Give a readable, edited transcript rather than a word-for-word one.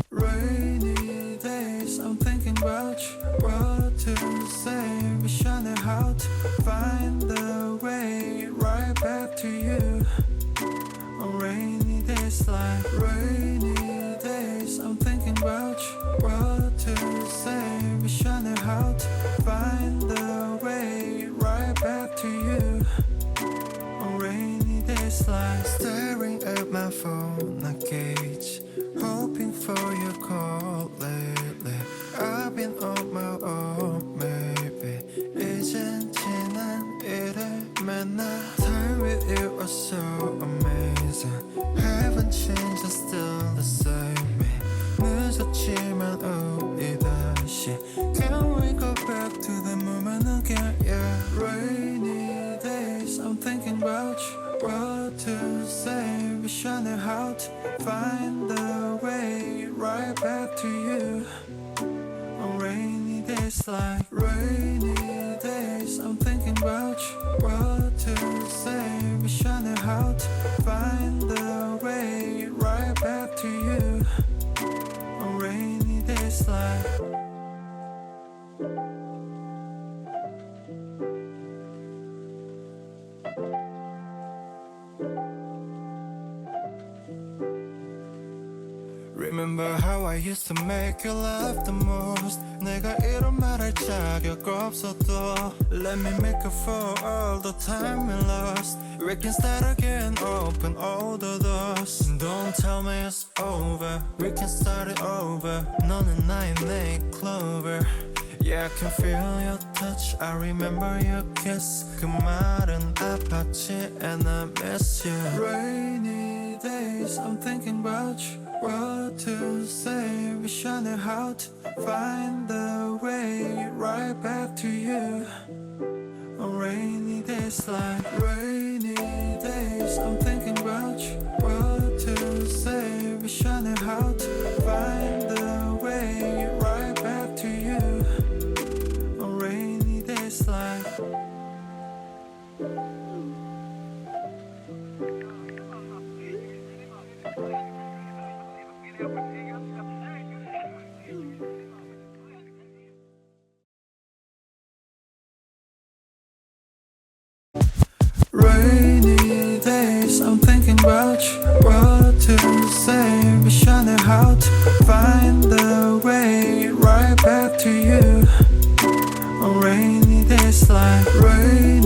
Rainy days, I'm thinking about you. What to say, wish I knew how to find the way right back to you. On rainy days like rainy days, I'm thinking about you. What to say, wish I knew how to find the way right back to you. On rainy days like staring at my phone, I gauge, hoping for your call lately. I've been on my own, maybe 이젠 지난 일을 만나. Time with you was so amazing. Haven't changed, I'm still the same. 늦었지만 우리 다시 Can we go back to the moment again? Yeah, rainy days, I'm thinking about you. What to say, wish I knew how to find the way right back to you. On rainy days like rainy days, I'm thinking about you. What to say, wish I knew how to find the way right back to you. On rainy days like Remember how I used to make you laugh the most. 내가 이런 말할 자격 없어도 Let me make up for all the time we lost. We can start again, open all the doors. Don't tell me it's over, we can start it over. 너는 나의 내 clover. Yeah, I can feel your touch, I remember your kiss. 그 말은 아팠지 and I miss you. Rainy days, I'm thinking about you. What to say, wish I knew how to find the way right back to you. On rainy days like rainy days, I'm thinking about you. What to say, wish I knew how to find the way right back to you. On rainy days like rainy days, I'm thinking about you. What to say, wish I knew how to find the way right back to you. On rainy days like rain.